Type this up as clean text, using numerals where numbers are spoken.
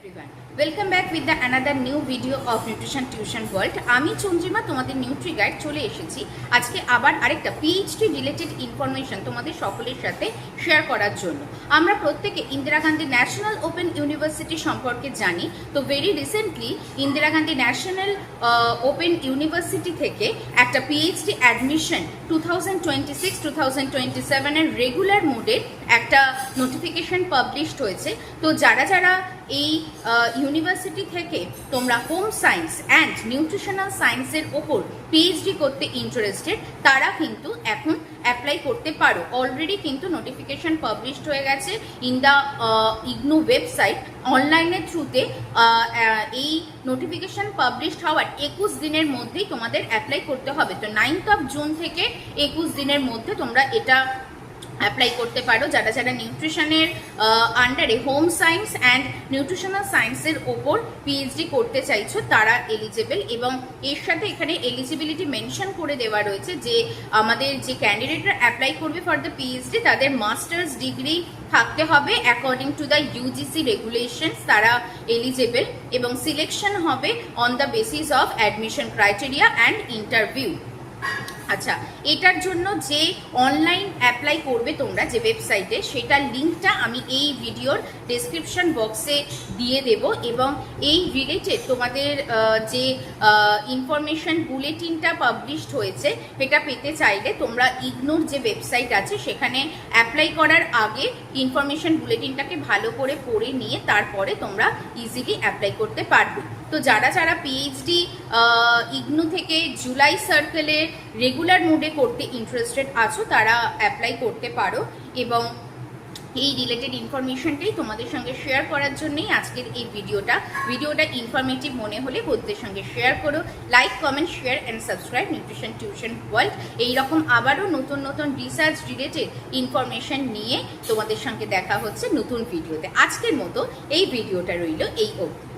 everyone. Welcome back with the another new video of Nutrition Tuition World. আমি চন্দ্রিমা তোমাদের Nutri guide চলে এসেছি আজকে আবার আরেকটা পিএইচডি রিলেটেড ইনফরমেশন তোমাদের সকলের সাথে শেয়ার করার জন্য। আমরা প্রত্যেকে Indira Gandhi national open university সম্পর্কে জানি। তো very recently Indira Gandhi national open university থেকে একটা পিএইচডি অ্যাডমিশন 2026-2027 এর রেগুলার মোডে একটা নোটিফিকেশন পাবলিশড হয়েছে। তো যারা যারা এই ইউনিভার্সিটি থেকে তোমরা হোম সায়েন্স অ্যান্ড নিউট্রিশনাল সায়েন্সের ওপর পিএইচডি করতে ইন্টারেস্টেড তারা কিন্তু এখন অ্যাপ্লাই করতে পারো। অলরেডি কিন্তু নোটিফিকেশন পাবলিশড হয়ে গেছে ইন দ্য ইগনু ওয়েবসাইট অনলাইনের থ্রুতে। এই নোটিফিকেশন পাবলিশড হওয়ার 21 দিনের মধ্যেই তোমাদের অ্যাপ্লাই করতে হবে। তো 9th of জুন থেকে 21 দিনের মধ্যে তোমরা এটা অ্যাপ্লাই করতে পারো। যারা যারা নিউট্রিশনের আন্ডারে হোম সায়েন্স অ্যান্ড নিউট্রিশনাল সায়েন্সের ওপর পিএইচডি করতে চাইছো তারা এলিজিবল। এবং এর সাথে এখানে এলিজিবিলিটি মেনশন করে দেওয়া রয়েছে যে আমাদের যে ক্যান্ডিডেটরা অ্যাপ্লাই করবে ফর দ্য পিএইচডি তাদের মাস্টার্স ডিগ্রি থাকতে হবে according to the UGC regulations, তারা এলিজিবল। এবং সিলেকশন হবে on the basis of admission criteria and interview. আচ্ছা, এটার জন্য যে অনলাইন অ্যাপ্লাই করবে তোমরা যে ওয়েবসাইটে, সেটার লিঙ্কটা আমি এই ভিডিওর ডেসক্রিপশন বক্সে দিয়ে দেব। এবং এই রিলেটেড তোমাদের যে ইনফরমেশন বুলেটিনটা পাবলিশড হয়েছে সেটা পেতে চাইলে তোমরা ইগনোর যে ওয়েবসাইট আছে সেখানে অ্যাপ্লাই করার আগে ইনফরমেশন বুলেটিনটাকে ভালো করে পড়ে নিয়ে তারপরে তোমরা ইজিলি অ্যাপ্লাই করতে পারবে। তো যারা যারা পিএইচডি ইগনু থেকে জুলাই সার্কেলে রেগুলার মোডে করতে ইন্টারেস্টেড আছো তারা অ্যাপ্লাই করতে পারো। এবং এই রিলেটেড ইনফরমেশনটাই তোমাদের সঙ্গে শেয়ার করার জন্যই আজকের এই ভিডিওটা ইনফরমেটিভ মনে হলে বন্ধুদের সঙ্গে শেয়ার করো। Like, comment, share and subscribe nutrition tuition world. এইরকম আবারও নতুন নতুন রিসার্চ রিলেটেড ইনফরমেশন নিয়ে তোমাদের সঙ্গে দেখা হচ্ছে নতুন ভিডিওতে। আজকের মতো এই ভিডিওটা রইল এই অবধি।